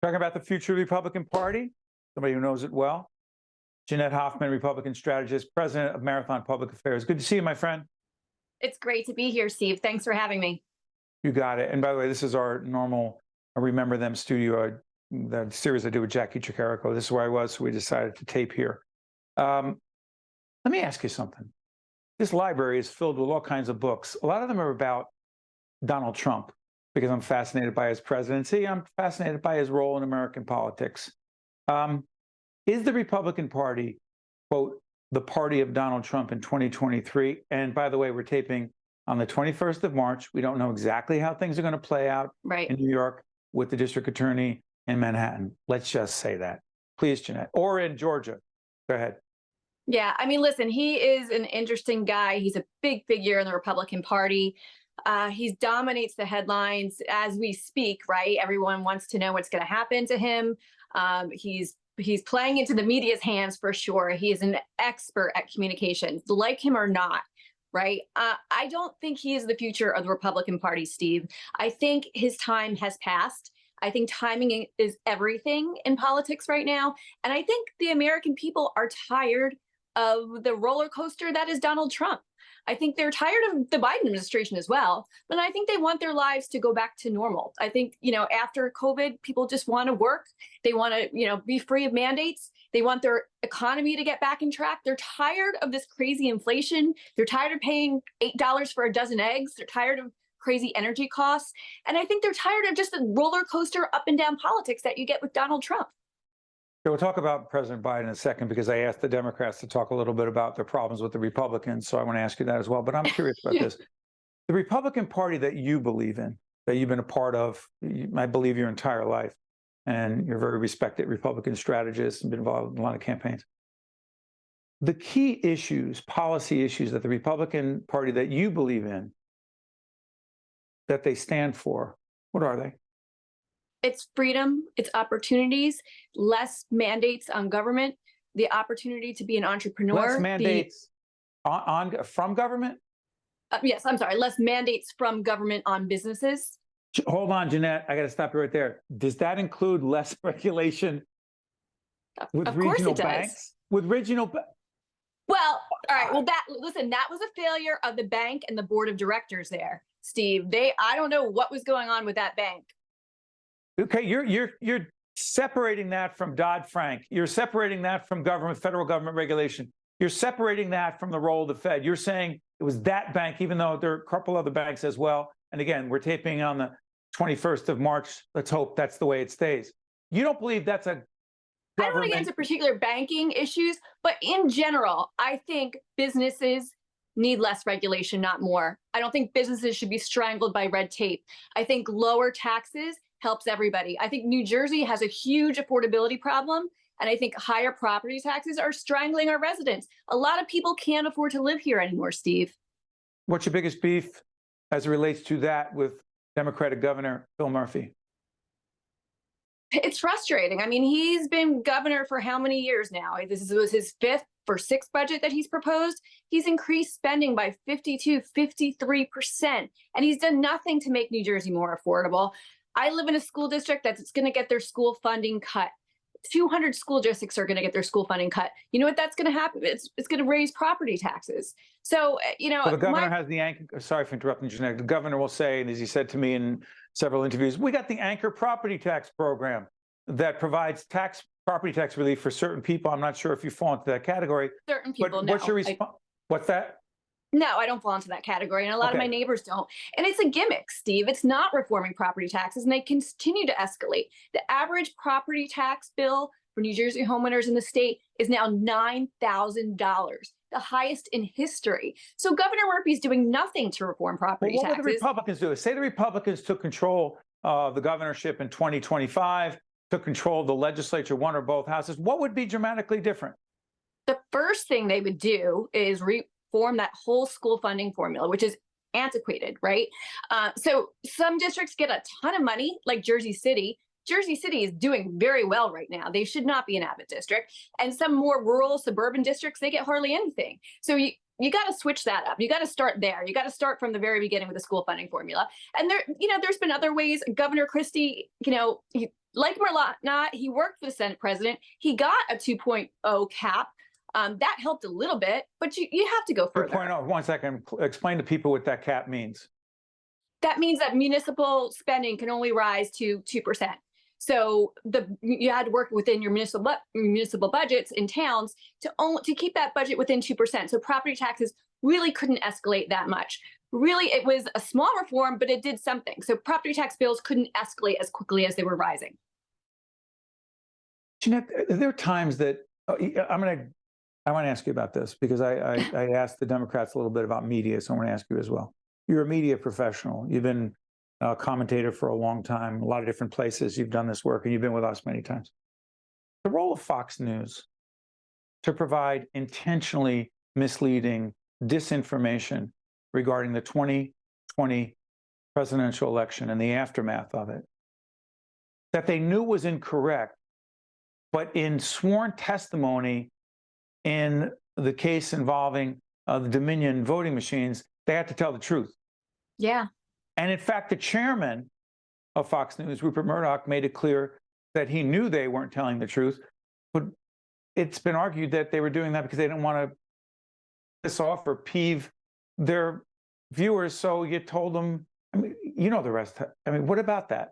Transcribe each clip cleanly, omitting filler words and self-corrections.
Talking about the future of the Republican Party, somebody who knows it well. Jeanette Hoffman, Republican strategist, president of Marathon Public Affairs. Good to see you, my friend. It's great to be here, Steve. Thanks for having me. You got it. And by the way, this is our normal Remember Them studio, the series I do with Jackie Chicarico. This is where I was, so we decided to tape here. Let me ask you something. This library is filled with all kinds of books. A lot of them are about Donald Trump, because I'm fascinated by his presidency. I'm fascinated by his role in American politics. Is the Republican Party, quote, the party of Donald Trump in 2023? And by the way, we're taping on the 21st of March. We don't know exactly how things are going to play out in New York with the district attorney in Manhattan. Let's just say that. Please, Jeanette. Or in Georgia. Go ahead. Yeah, I mean, listen, he is an interesting guy. He's a big figure in the Republican Party. He dominates the headlines as we speak, right? Everyone wants to know what's going to happen to him. He's playing into the media's hands for sure. He is an expert at communications, like him or not, right? I don't think he is the future of the Republican Party, Steve. I think his time has passed. I think timing is everything in politics right now. And I think the American people are tired of the roller coaster that is Donald Trump. I think they're tired of the Biden administration as well, but I think they want their lives to go back to normal. I think, after COVID, people just want to work. They want to, be free of mandates. They want their economy to get back in track. They're tired of this crazy inflation. They're tired of paying $8 for a dozen eggs. They're tired of crazy energy costs. And I think they're tired of just the roller coaster up and down politics that you get with Donald Trump. We'll talk about President Biden in a second, because I asked the Democrats to talk a little bit about their problems with the Republicans. So I want to ask you that as well. But I'm curious about this. The Republican Party that you believe in, that you've been a part of, I believe, your entire life, and you're a very respected Republican strategist and been involved in a lot of campaigns. The key issues, policy issues that the Republican Party that you believe in, that they stand for, what are they? It's freedom, it's opportunities, less mandates on government, the opportunity to be an entrepreneur. Less mandates from government? Yes, I'm sorry, less mandates from government on businesses. Hold on, Jeanette, I got to stop you right there. Does that include less regulation with regional banks? With regional Well, all right, well, that was a failure of the bank and the board of directors there, Steve. I don't know what was going on with that bank. Okay, you're separating that from Dodd-Frank. You're separating that from federal government regulation. You're separating that from the role of the Fed. You're saying it was that bank, even though there are a couple other banks as well. And again, we're taping on the 21st of March. Let's hope that's the way it stays. You don't believe that's a government... I don't want to get into particular banking issues, but in general, I think businesses need less regulation, not more. I don't think businesses should be strangled by red tape. I think lower taxes helps everybody. I think New Jersey has a huge affordability problem, and I think higher property taxes are strangling our residents. A lot of people can't afford to live here anymore, Steve. What's your biggest beef as it relates to that with Democratic Governor Phil Murphy? It's frustrating. I mean, he's been governor for how many years now? This was his fifth or sixth budget that he's proposed. He's increased spending by 53%, and he's done nothing to make New Jersey more affordable. I live in a school district that's going to get their school funding cut. 200 school districts are going to get their school funding cut. You know what that's going to happen? It's going to raise property taxes. So, well, the governor has the anchor. Sorry for interrupting, Jeanette. The governor will say, and as he said to me in several interviews, we got the anchor property tax program that provides property tax relief for certain people. I'm not sure if you fall into that category. Certain people, no. What's your response? What's that? No, I don't fall into that category, and a lot of my neighbors don't. And it's a gimmick, Steve. It's not reforming property taxes, and they continue to escalate. The average property tax bill for New Jersey homeowners in the state is now $9,000, the highest in history. So Governor Murphy's doing nothing to reform property taxes. What would the Republicans do? Say the Republicans took control of the governorship in 2025, took control of the legislature, one or both houses. What would be dramatically different? The first thing they would do is reform that whole school funding formula, which is antiquated, right? So some districts get a ton of money, like Jersey City. Jersey City is doing very well right now. They should not be an Abbott district. And some more rural suburban districts, they get hardly anything. So you got to switch that up. You got to start there. You got to start from the very beginning with the school funding formula. And there's been other ways. Governor Christie, like him or not, he worked for the Senate president. He got a 2.0 cap. That helped a little bit, but you have to go further. 2.0, 1 second, explain to people what that cap means. That means that municipal spending can only rise to 2%. So you had to work within your municipal budgets in towns to keep that budget within 2%. So property taxes really couldn't escalate that much. Really, it was a small reform, but it did something. So property tax bills couldn't escalate as quickly as they were rising. Jeanette, there are times that I want to ask you about this because I asked the Democrats a little bit about media, so I want to ask you as well. You're a media professional. You've been a commentator for a long time, a lot of different places. You've done this work, and you've been with us many times. The role of Fox News to provide intentionally misleading disinformation regarding the 2020 presidential election and the aftermath of it, that they knew was incorrect, but in sworn testimony in the case involving the Dominion voting machines, they had to tell the truth. Yeah. And in fact, the chairman of Fox News, Rupert Murdoch, made it clear that he knew they weren't telling the truth, but it's been argued that they were doing that because they didn't want to piss off or peeve their viewers. So you told them, I mean, you know the rest. I mean, what about that?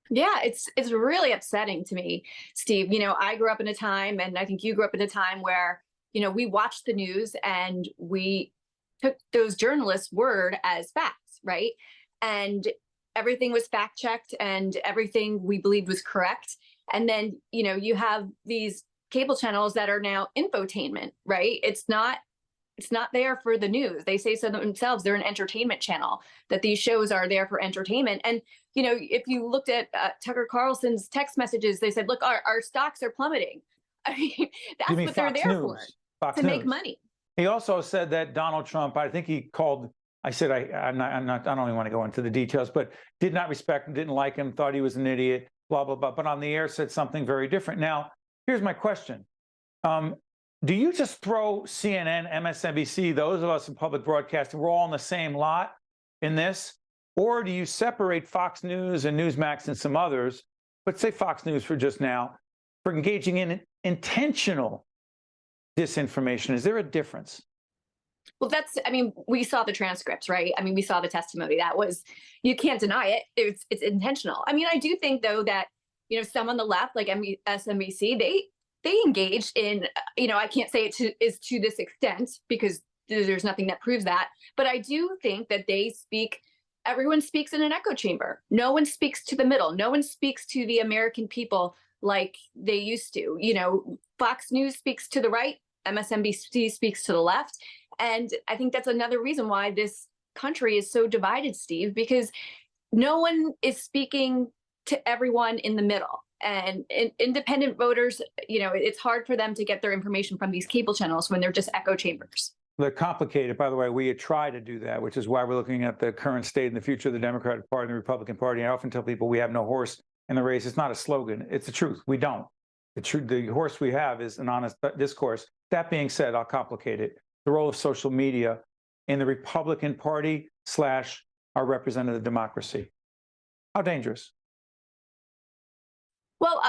Yeah, it's really upsetting to me, Steve. I grew up in a time, and I think you grew up in a time where, we watched the news and we took those journalists' word as facts, right? And everything was fact checked and everything we believed was correct. And then, you have these cable channels that are now infotainment, right? It's not there for the news. They say so themselves. They're an entertainment channel, that these shows are there for entertainment. And, if you looked at Tucker Carlson's text messages, they said, look, our stocks are plummeting. I mean, that's what they're there for, to make money. He also said that Donald Trump, I think he called, I said, I don't even want to go into the details, but did not respect him, didn't like him, thought he was an idiot, blah, blah, blah. But on the air said something very different. Now, here's my question. Do you just throw CNN, MSNBC, those of us in public broadcasting, we're all in the same lot in this? Or do you separate Fox News and Newsmax and some others, but say Fox News for just now, for engaging in intentional disinformation? Is there a difference? Well, we saw the transcripts, right? We saw the testimony. That was, you can't deny it. It's intentional. I do think, though, that, some on the left, like MSNBC, they engaged in, I can't say it is to this extent because there's nothing that proves that. But I do think that everyone speaks in an echo chamber. No one speaks to the middle. No one speaks to the American people like they used to. Fox News speaks to the right. MSNBC speaks to the left. And I think that's another reason why this country is so divided, Steve, because no one is speaking to everyone in the middle. And independent voters, it's hard for them to get their information from these cable channels when they're just echo chambers. They're complicated. By the way, we try to do that, which is why we're looking at the current state and the future of the Democratic Party and the Republican Party. I often tell people we have no horse in the race. It's not a slogan. It's the truth. We don't. The horse we have is an honest discourse. That being said, I'll complicate it. The role of social media in the Republican Party / our representative democracy. How dangerous? Well,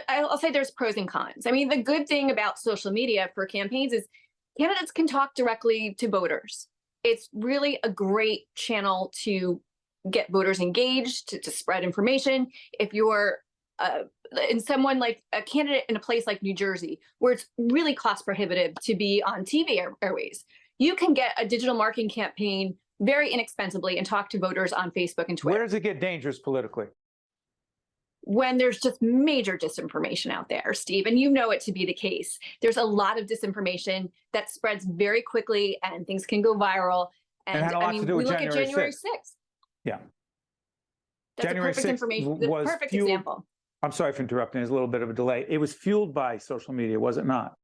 I'll say there's pros and cons. The good thing about social media for campaigns is candidates can talk directly to voters. It's really a great channel to get voters engaged, to spread information. If you're in someone like a candidate in a place like New Jersey, where it's really cost prohibitive to be on TV airways, you can get a digital marketing campaign very inexpensively and talk to voters on Facebook and Twitter. Where does it get dangerous politically? When there's just major disinformation out there, Steve, and you know it to be the case. There's a lot of disinformation that spreads very quickly and things can go viral. And had a lot to do with we look at January 6th. Yeah. That's January a perfect 6th information, the was perfect fueled, example. I'm sorry for interrupting. There's a little bit of a delay. It was fueled by social media, was it not?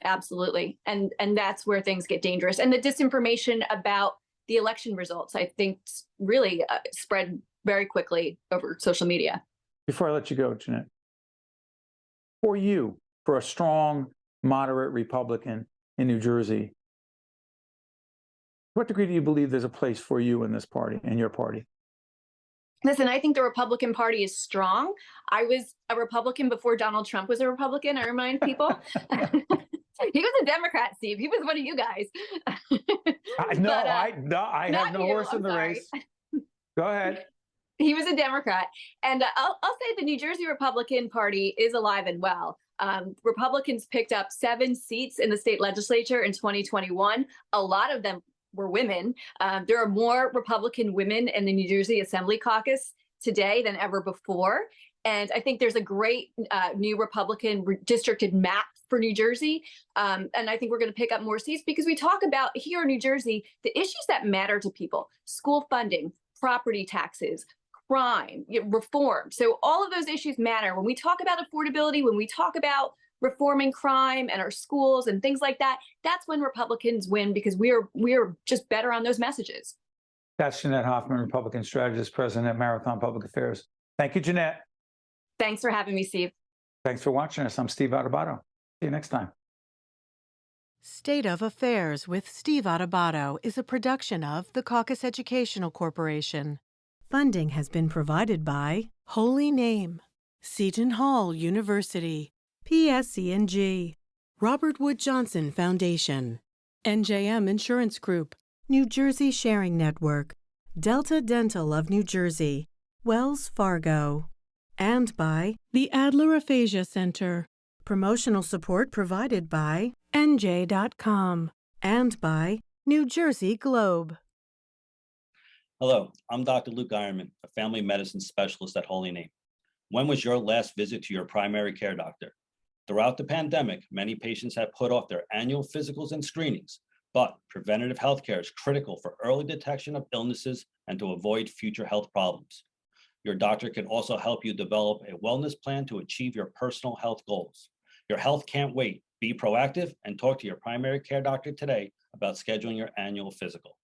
Absolutely. And that's where things get dangerous. And the disinformation about the election results, I think, really spread very quickly over social media. Before I let you go, Jeanette, for you, for a strong, moderate Republican in New Jersey, what degree do you believe there's a place for you in this party, in your party? Listen, I think the Republican Party is strong. I was a Republican before Donald Trump was a Republican. I remind people. He was a Democrat, Steve. He was one of you guys. No, But I have not no you. horse in I'm the sorry. race. Go ahead. He was a Democrat. And I'll say the New Jersey Republican Party is alive and well. Republicans picked up 7 seats in the state legislature in 2021. A lot of them were women. There are more Republican women in the New Jersey Assembly Caucus today than ever before. And I think there's a great new Republican districted map for New Jersey. And I think we're going to pick up more seats because we talk about here in New Jersey the issues that matter to people: school funding, property taxes, crime, reform. So all of those issues matter. When we talk about affordability, when we talk about reforming crime and our schools and things like that, that's when Republicans win because we're just better on those messages. That's Jeanette Hoffman, Republican strategist, president at Marathon Public Affairs. Thank you, Jeanette. Thanks for having me, Steve. Thanks for watching us. I'm Steve Adubato. See you next time. State of Affairs with Steve Adubato is a production of the Caucus Educational Corporation. Funding has been provided by Holy Name, Seton Hall University, PSC&G, Robert Wood Johnson Foundation, NJM Insurance Group, New Jersey Sharing Network, Delta Dental of New Jersey, Wells Fargo, and by the Adler Aphasia Center. Promotional support provided by NJ.com and by New Jersey Globe. Hello, I'm Dr. Luke Ironman, a family medicine specialist at Holy Name. When was your last visit to your primary care doctor? Throughout the pandemic, many patients have put off their annual physicals and screenings, but preventative health care is critical for early detection of illnesses and to avoid future health problems. Your doctor can also help you develop a wellness plan to achieve your personal health goals. Your health can't wait. Be proactive and talk to your primary care doctor today about scheduling your annual physical.